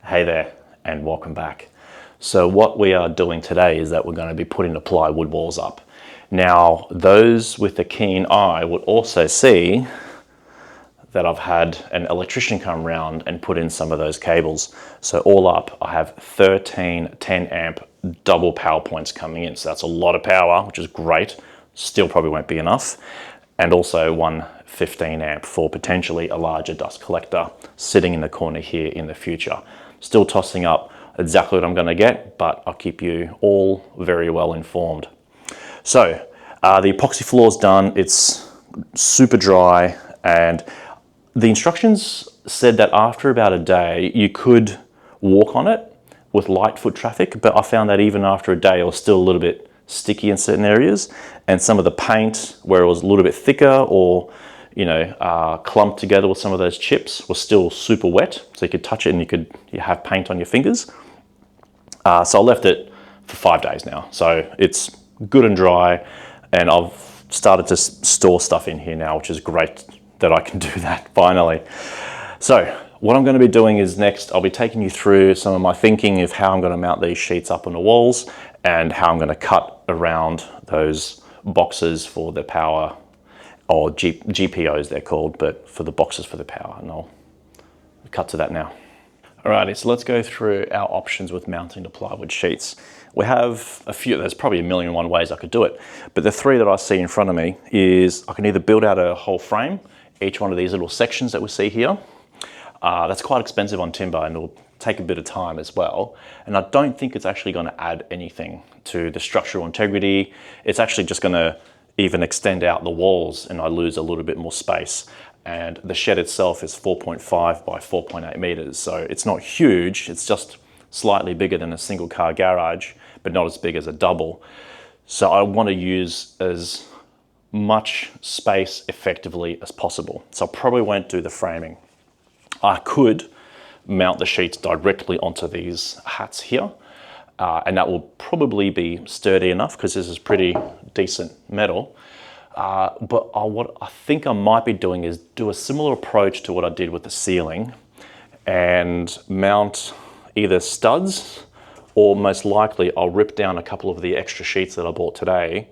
Hey there, and welcome back. So what we are doing today is that we're going to be putting the plywood walls up. Now, those with a keen eye would also see that I've had an electrician come around and put in some of those cables. So all up, I have 13 10 amp double power points coming in. So that's a lot of power, which is great. Still probably won't be enough. And also one 15 amp for potentially a larger dust collector sitting in the corner here in the future. Still tossing up exactly what I'm going to get, but I'll keep you all very well informed. So the epoxy floor is done. It's super dry, and the instructions said that after about a day you could walk on it with light foot traffic, but I found that even after a day it was still a little bit sticky in certain areas, and some of the paint where it was a little bit thicker or clumped together with some of those chips was still super wet, so you could touch it and you have paint on your fingers. So I left it for 5 days now, so it's good and dry, and I've started to store stuff in here now, which is great that I can do that finally. So what I'm going to be doing is next I'll be taking you through some of my thinking of how I'm going to mount these sheets up on the walls and how I'm going to cut around those boxes for the power, or GPOs they're called, but for the boxes for the power, and I'll cut to that now. Alrighty, so let's go through our options with mounting the plywood sheets. We have a few, there's probably a million and one ways I could do it, but the three that I see in front of me is I can either build out a whole frame, each one of these little sections that we see here. That's quite expensive on timber and it'll take a bit of time as well. And I don't think it's actually going to add anything to the structural integrity. It's actually just going to even extend out the walls and I lose a little bit more space. And the shed itself is 4.5 by 4.8 meters. So it's not huge, it's just slightly bigger than a single car garage, but not as big as a double. So I want to use as much space effectively as possible. So I probably won't do the framing. I could mount the sheets directly onto these hats here, and that will probably be sturdy enough because this is pretty decent metal. But what I think I might be doing is do a similar approach to what I did with the ceiling and mount either studs, or most likely I'll rip down a couple of the extra sheets that I bought today,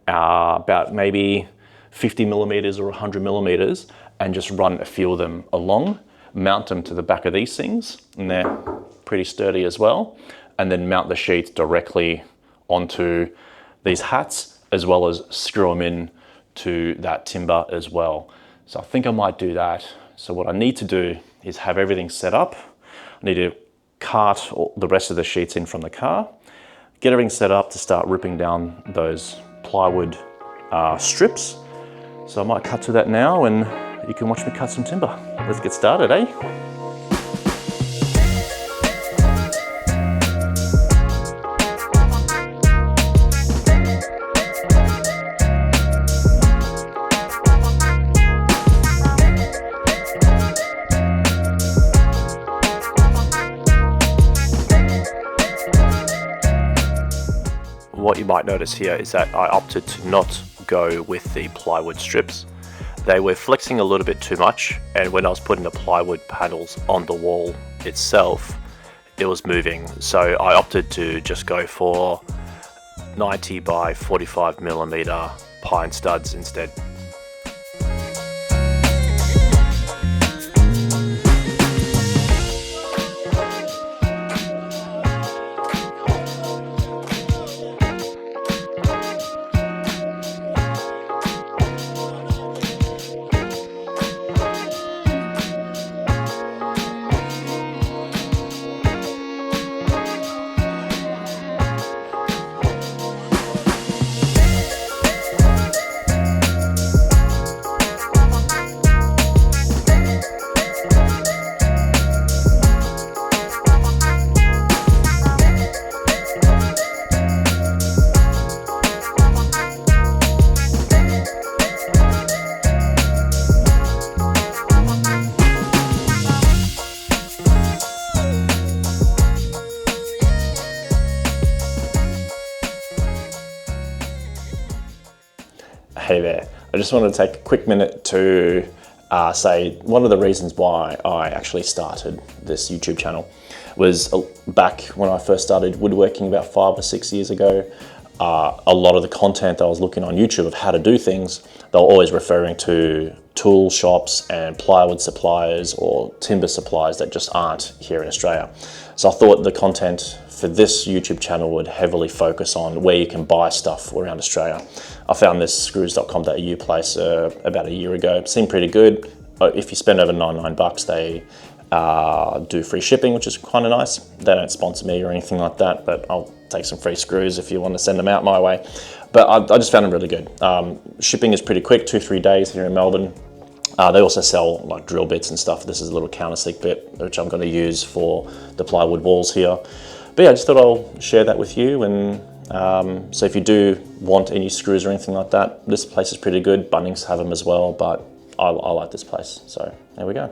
about maybe 50 millimeters or 100 millimeters, and just run a few of them along, mount them to the back of these things, and they're pretty sturdy as well, and then mount the sheets directly onto these hats, as well as screw them in to that timber as well. So I think I might do that. So what I need to do is have everything set up. I need to cart all the rest of the sheets in from the car, get everything set up to start ripping down those plywood strips. So I might cut to that now and you can watch me cut some timber. Let's get started, eh? What you might notice here is that I opted to not go with the plywood strips. They were flexing a little bit too much, and when I was putting the plywood panels on the wall itself, it was moving. So I opted to just go for 90 by 45 millimeter pine studs instead. Hey there, I just wanted to take a quick minute to say one of the reasons why I actually started this YouTube channel was back when I first started woodworking about 5 or 6 years ago. A lot of the content I was looking on YouTube of how to do things, they were always referring to tool shops and plywood suppliers or timber suppliers that just aren't here in Australia. So I thought the content for this YouTube channel would heavily focus on where you can buy stuff around Australia. I found this screws.com.au place about a year ago. It seemed pretty good. If you spend over $99, they do free shipping, which is kind of nice. They don't sponsor me or anything like that, but I'll take some free screws if you want to send them out my way. But I just found them really good. Shipping is pretty quick, 2-3 days here in Melbourne. They also sell like drill bits and stuff. This is a little countersink bit, which I'm going to use for the plywood walls here. But yeah, I just thought I'll share that with you. And so if you do want any screws or anything like that, this place is pretty good. Bunnings have them as well, but I like this place. So there we go.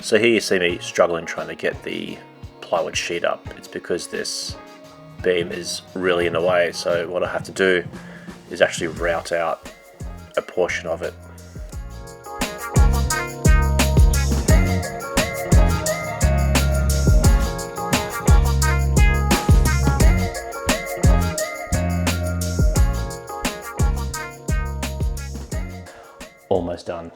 So here you see me struggling trying to get the plywood sheet up. It's because this beam is really in the way. So what I have to do is actually route out a portion of it. Almost done.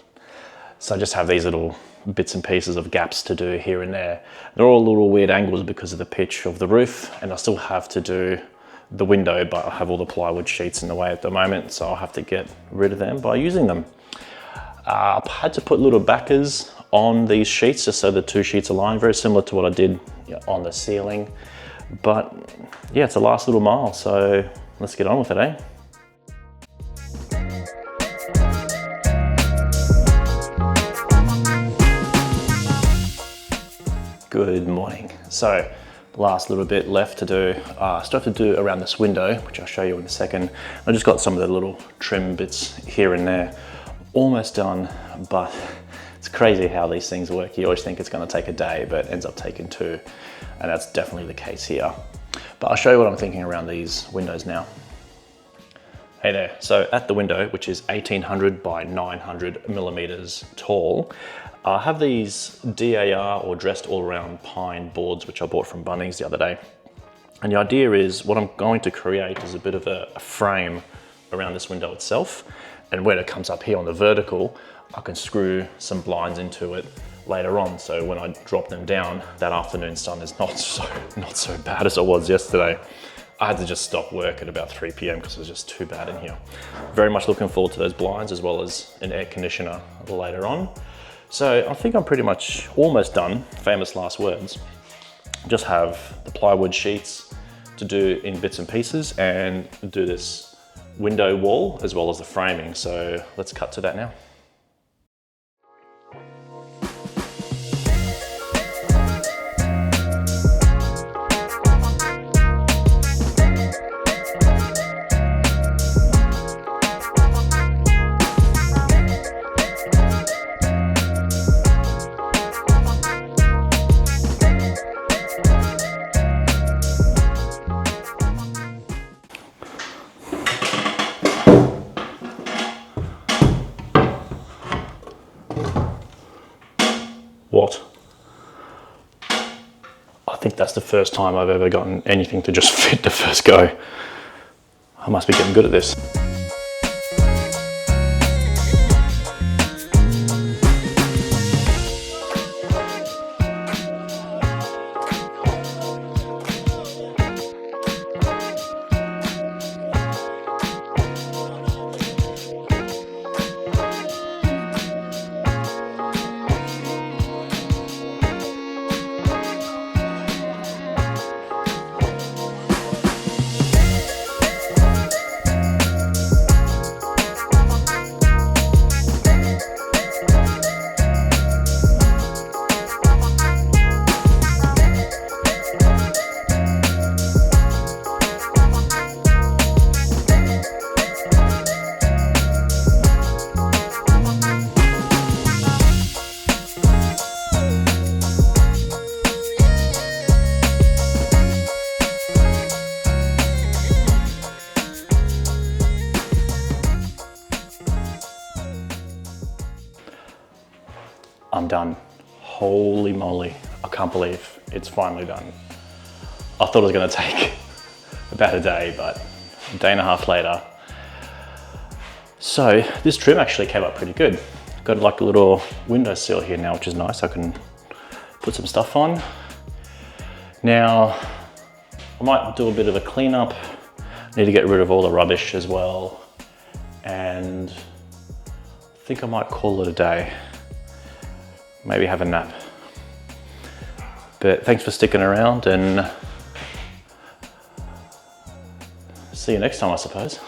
So I just have these little bits and pieces of gaps to do here and there. They're all little weird angles because of the pitch of the roof, and I still have to do the window, but I have all the plywood sheets in the way at the moment, so I'll have to get rid of them by using them. I've had to put little backers on these sheets just so the two sheets align, very similar to what I did on the ceiling. But yeah, it's the last little mile, so let's get on with it, eh? Good morning. So last little bit left to do. Still have to do around this window, which I'll show you in a second. I just got some of the little trim bits here and there. Almost done, but it's crazy how these things work. You always think it's going to take a day, but it ends up taking 2. And that's definitely the case here. But I'll show you what I'm thinking around these windows now. Hey there. So at the window, which is 1800 by 900 millimeters tall, I have these DAR or dressed all around pine boards, which I bought from Bunnings the other day. And the idea is what I'm going to create is a bit of a frame around this window itself. And when it comes up here on the vertical, I can screw some blinds into it later on. So when I drop them down, that afternoon sun is not so bad as it was yesterday. I had to just stop work at about 3 p.m. because it was just too bad in here. Very much looking forward to those blinds as well as an air conditioner later on. So I think I'm pretty much almost done, famous last words. Just have the plywood sheets to do in bits and pieces and do this window wall as well as the framing. So let's cut to that now. What? I think that's the first time I've ever gotten anything to just fit the first go. I must be getting good at this. I'm done. Holy moly, I can't believe it's finally done. I thought it was gonna take about a day, but a day and a half later. So this trim actually came up pretty good. Got like a little windowsill here now, which is nice. I can put some stuff on. Now, I might do a bit of a cleanup. Need to get rid of all the rubbish as well. And I think I might call it a day. Maybe have a nap. But thanks for sticking around, and see you next time, I suppose.